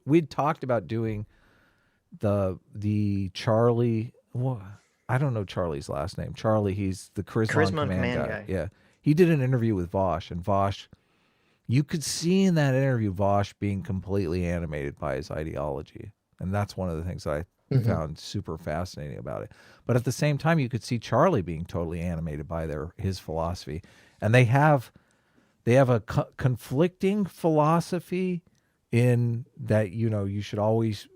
we'd talked about doing the Charlie. Well, I don't know Charlie's last name. Charlie, he's the Charisma on Charisma on Command Command guy. guy. Yeah, he did an interview with Vosh, and Vosh, you could see in that interview Vosh being completely animated by his ideology, and that's one of the things that I Hmm. found super fascinating about it. But at the same time, you could see Charlie being totally animated by his philosophy, and they have a conflicting philosophy in that you should always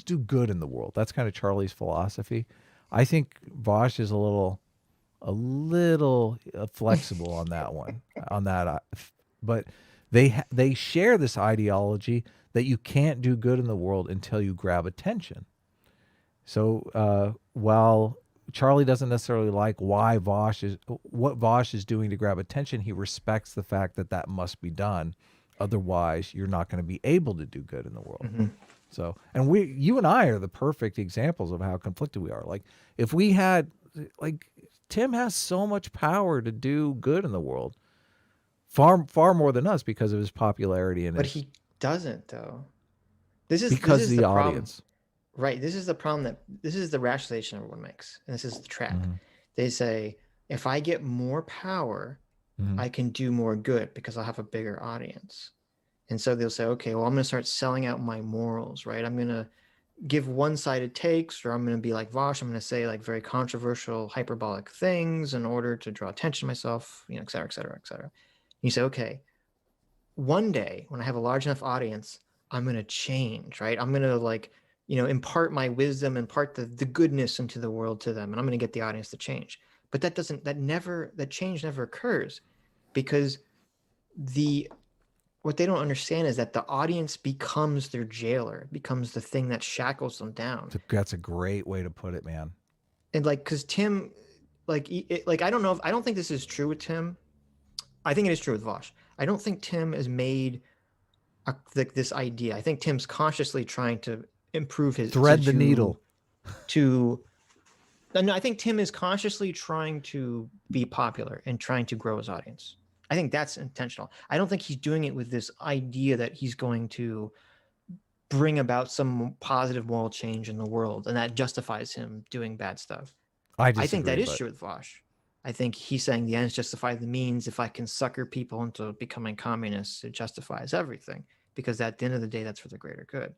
do good in the world. That's kind of Charlie's philosophy. I think Vosh is a little flexible on that one, on that but they share this ideology that you can't do good in the world until you grab attention. So while Charlie doesn't necessarily like what Vosh is doing to grab attention, he respects the fact that that must be done. Otherwise, you're not going to be able to do good in the world. Hmm. So, and you and I are the perfect examples of how conflicted we are. Like, if we had, like, Tim has so much power to do good in the world, far more than us because of his popularity and But his he doesn't though. This because of is the the problem. audience. Right. This is the problem that this is the rationalization everyone makes. And this is the trap. Hmm. They say, if I get more power, Hmm. I can do more good because I'll have a bigger audience. And so they'll say, okay, well, I'm going to start selling out my morals, right? I'm going to give one-sided takes, or I'm going to be like Vosh. I'm going to say like very controversial, hyperbolic things in order to draw attention to myself, et cetera, et cetera, et cetera. And you say, okay, one day when I have a large enough audience, I'm going to change, right? I'm going to like, impart my wisdom, impart the goodness into the world to them. And I'm going to get the audience to change. But that change never occurs because what they don't understand is that the audience becomes their jailer, becomes the thing that shackles them down. That's a great way to put it, man. And like, cause Tim, like, I don't know I don't think this is true with Tim. I think it is true with Vosh. I don't think Tim has made this idea. I think Tim's consciously trying to improve his Thread the needle. to. No, I think Tim is consciously trying to be popular and trying to grow his audience. I think that's intentional. I don't think he's doing it with this idea that he's going to bring about some positive moral change in the world, and that justifies him doing bad stuff. I I think that disagree, is but true with Vosh. I think he's saying the ends justify the means. If I can sucker people into becoming communists, it justifies everything because at the end of the day, that's for the greater good.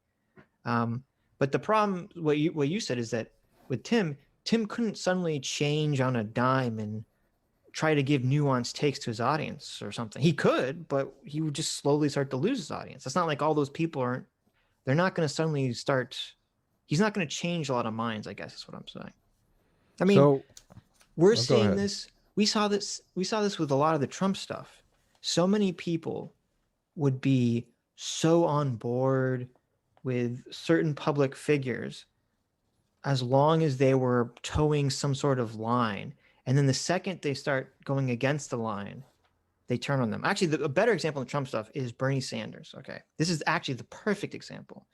But the problem, what you said, is that with Tim couldn't suddenly change on a dime and try to give nuanced takes to his audience or something. He could, but he would just slowly start to lose his audience. It's not like all those people they're not going to suddenly start. He's not going to change a lot of minds, I guess is what I'm saying. I mean, so we're go seeing ahead. this. We saw this with a lot of the Trump stuff. So many people would be so on board with certain public figures as long as they were towing some sort of line. And then the second they start going against the line, they turn on them. Actually, a better example of Trump stuff is Bernie Sanders. Okay. This is actually the perfect example.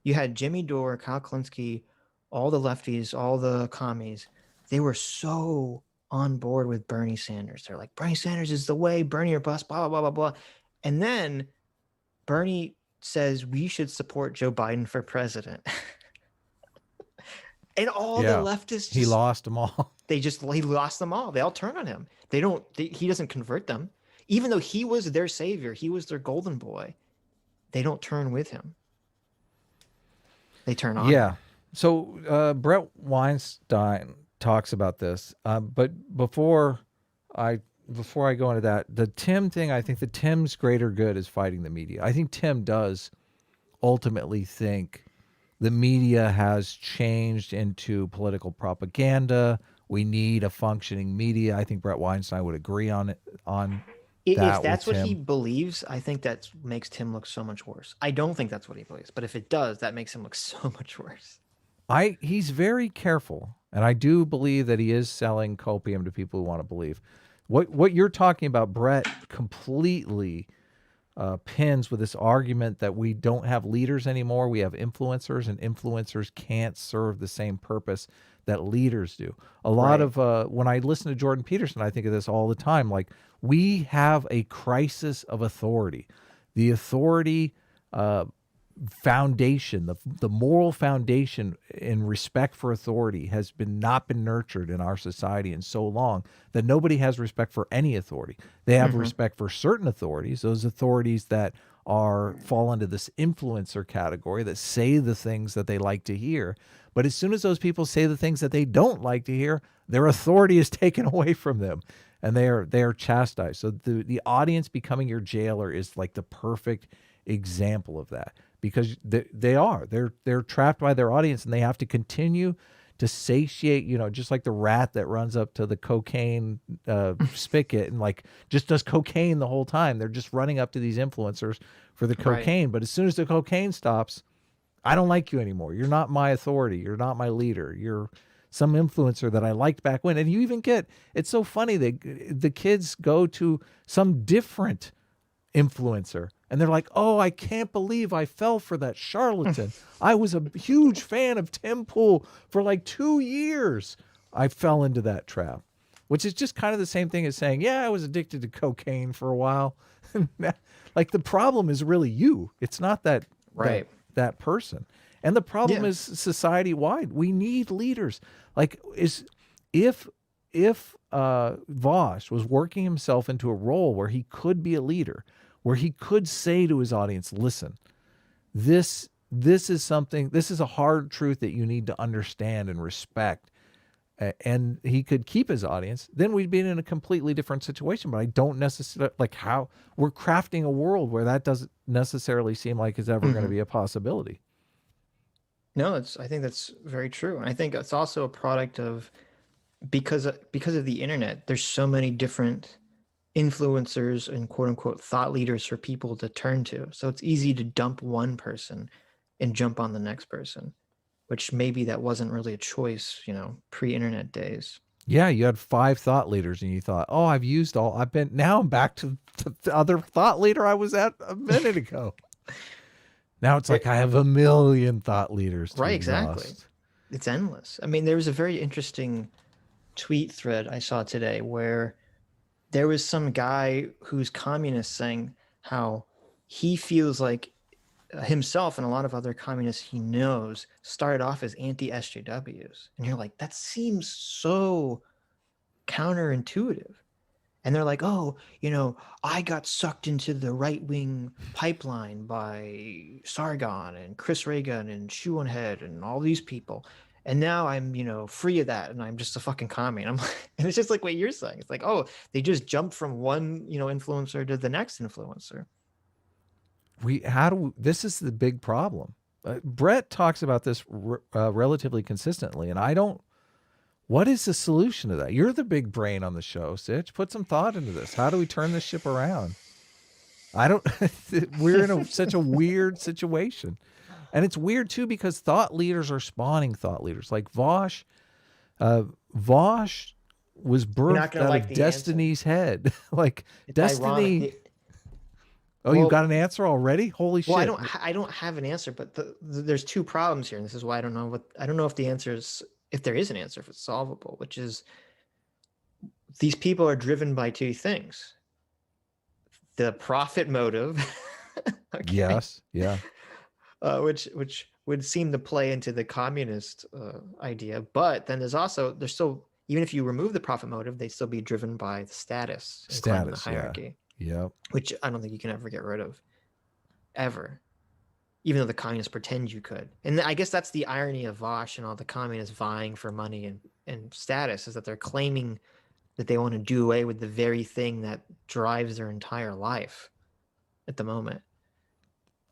You had Jimmy Dore, Kyle Klinsky, all the lefties, all the commies. They were so on board with Bernie Sanders. They're like, Bernie Sanders is the way, Bernie or bust, blah, blah, blah, blah, blah. And then Bernie says we should support Joe Biden for president. And all the Yeah, leftists he lost them all. he lost them all. They all turn on him. He doesn't convert them. Even though he was their savior, he was their golden boy, they don't turn with him. They turn on Yeah. him. So Brett Weinstein talks about this, but I before I go into that, the Tim thing, I think the Tim's greater good is fighting the media. I think Tim does ultimately think the media has changed into political propaganda. We need a functioning media. I think Brett Weinstein would agree on If that with that's what he Tim. believes, I think that makes Tim look so much worse. I don't think that's what he believes, but if it does, that makes him look so much worse. He's very careful, and I do believe that he is selling copium to people who want to believe. What you're talking about, Brett, completely pins with this argument that we don't have leaders anymore. We have influencers, and influencers can't serve the same purpose that leaders do. A lot Right. of when I listen to Jordan Peterson, I think of this all the time. Like, we have a crisis of authority. The authority foundation, the moral foundation in respect for authority has not been nurtured in our society in so long that nobody has respect for any authority. They have respect for certain authorities, those authorities that fall into this influencer category, that say the things that they like to hear. But as soon as those people say the things that they don't like to hear, their authority is taken away from them, and they are chastised. So the audience becoming your jailer is like the perfect example of that, because they're trapped by their audience, and they have to continue to satiate, just like the rat that runs up to the cocaine spigot and like just does cocaine the whole time. They're just running up to these influencers for the cocaine. Right. But as soon as the cocaine stops, I don't like you anymore. You're not my authority. You're not my leader. You're some influencer that I liked back when. And you even it's so funny that the kids go to some different influencer and they're like, oh, I can't believe I fell for that charlatan. I was a huge fan of Tim Pool for like 2 years. I fell into that trap, which is just kind of the same thing as saying, yeah, I was addicted to cocaine for a while. Like the problem is really you. It's not that, that person. And the problem is society wide. We need leaders. Like if Vosh was working himself into a role where he could be a leader, where he could say to his audience, listen, this is a hard truth that you need to understand and respect, and he could keep his audience, then we'd be in a completely different situation. But I don't necessarily like how we're crafting a world where that doesn't necessarily seem like it's ever going to be a possibility. No, I think that's very true. And I think it's also a product of, because of the internet, there's so many different influencers and quote unquote thought leaders for people to turn to. So it's easy to dump one person and jump on the next person, which maybe that wasn't really a choice, pre-internet days. Yeah, you had 5 thought leaders and you thought, oh, now I'm back to the other thought leader I was at a minute ago. Now it's like I have a million thought leaders to exhaust. Exactly. It's endless. I mean, there was a very interesting tweet thread I saw today where there was some guy who's communist saying how he feels like himself and a lot of other communists he knows started off as anti-SJWs. And you're like, that seems so counterintuitive. And they're like, oh, I got sucked into the right-wing pipeline by Sargon and Chris Reagan and Shoehead and all these people. And now I'm, free of that, and I'm just a fucking commie. And it's just like what you're saying. It's like, oh, they just jumped from one, influencer to the next influencer. This is the big problem. Brett talks about this relatively consistently, and what is the solution to that? You're the big brain on the show, Sitch. Put some thought into this. How do we turn this ship around? We're in such a weird situation. And it's weird too, because thought leaders are spawning thought leaders. Like Vosh was birthed out of Destiny's head. Like it's Destiny. Ironic. You got an answer already? Holy shit. Well, I don't have an answer, but there's 2 problems here. And this is why I don't know if the answer is, if there is an answer, if it's solvable, which is these people are driven by 2 things. The profit motive. Okay. Yes. Yeah. Which would seem to play into the communist idea. But then they're still, even if you remove the profit motive, they still be driven by the status the hierarchy. Yeah. Which I don't think you can ever get rid of. Ever. Even though the communists pretend you could. And I guess that's the irony of Vosh and all the communists vying for money and status, is that they're claiming that they want to do away with the very thing that drives their entire life at the moment.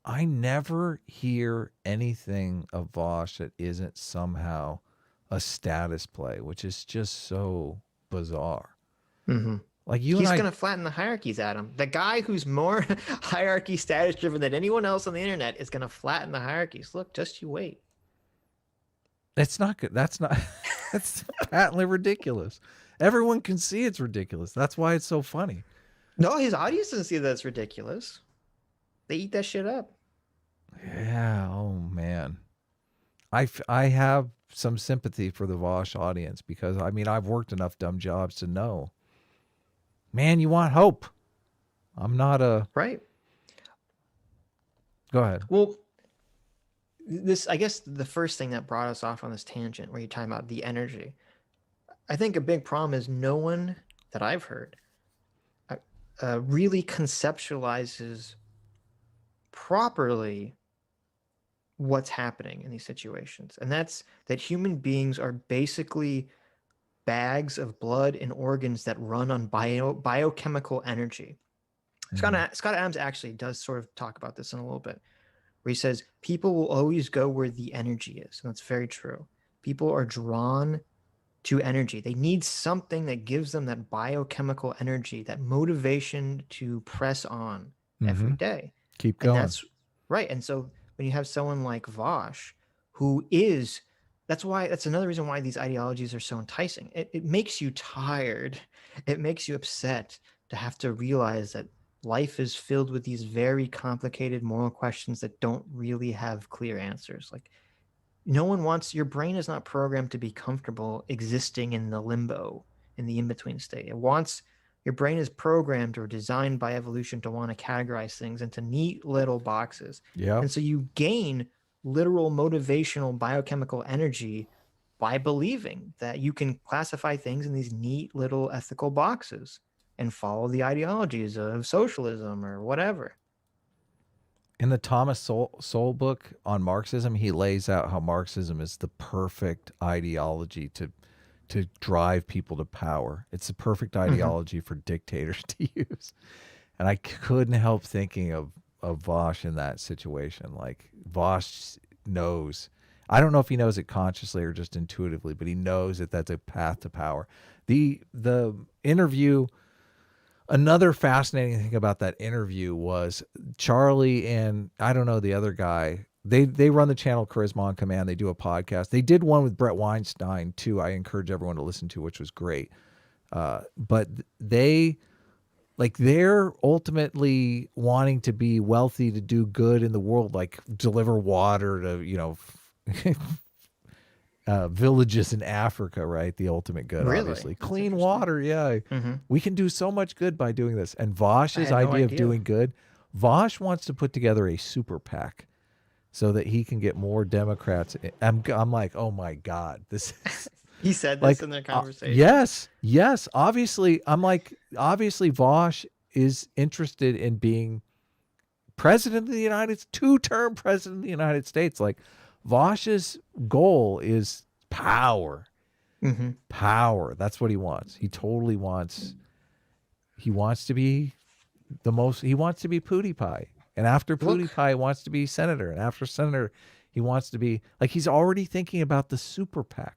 I never hear anything of Vosh that isn't somehow a status play, which is just so bizarre. Mm-hmm. Like he's going to flatten the hierarchies, Adam. The guy who's more hierarchy status driven than anyone else on the internet is going to flatten the hierarchies. Look, just you wait. It's not good. That's patently ridiculous. Everyone can see it's ridiculous. That's why it's so funny. No, his audience doesn't see that it's ridiculous. They eat that shit up. Yeah. Oh man. I have some sympathy for the Vosh audience, because I've worked enough dumb jobs to know, man, you want hope. I'm not a... Right. Go ahead. Well, this, I guess, the first thing that brought us off on this tangent, where you're talking about the energy. I think a big problem is no one that I've heard really conceptualizes properly what's happening in these situations, and that's that human beings are basically bags of blood and organs that run on biochemical energy. Mhm. Scott Adams actually does sort of talk about this in a little bit, where he says people will always go where the energy is, and that's very true. People are drawn to energy. They need something that gives them that biochemical energy, that motivation to press on every Mhm. day. Keep And going. that's right. And so when you have someone like Vosh, who is, that's another reason why these ideologies are so enticing. It makes you tired. It makes you upset to have to realize that life is filled with these very complicated moral questions that don't really have clear answers. Like, no one wants, your brain is not programmed to be comfortable existing in the limbo, in the in-between state. It wants, your brain is programmed or designed by evolution to want to categorize things into neat little boxes. Yep. And so you gain literal motivational biochemical energy by believing that you can classify things in these neat little ethical boxes and follow the ideologies of socialism or whatever. In the Thomas Sowell book on Marxism, he lays out how Marxism is the perfect ideology to drive people to power. It's the perfect Mm-hmm. ideology for dictators to use. And I couldn't help thinking of Vosh in that situation. Like Vosh knows. I don't know if he knows it consciously or just intuitively, but he knows that that's a path to power. The interview. Another fascinating thing about that interview was Charlie and I don't know the other guy. They run the channel Charisma on Command. They do a podcast. They did one with Brett Weinstein too. I encourage everyone to listen to, which was great. But they like they're ultimately wanting to be wealthy to do good in the world, like deliver water to villages in Africa, right? The ultimate good, Really? obviously. That's Clean interesting. water, yeah. Mm-hmm. We can do so much good by doing this. And I Vosh's had no idea of idea. doing good, Vosh wants to put together a super PAC so that he can get more Democrats. I'm like, oh my God, this is He said this like, in their conversation. yes, yes. Obviously, I'm like, obviously, Vosh is interested in being president of the United States, two-term president of the United States. Like, Vosh's goal is power. Mm-hmm. Power. That's what he wants. He totally wants. He wants to be the most. He wants to be PewDiePie, and after Look, PewDiePie, he wants to be senator, and after senator, he wants to be like he's already thinking about the super PAC.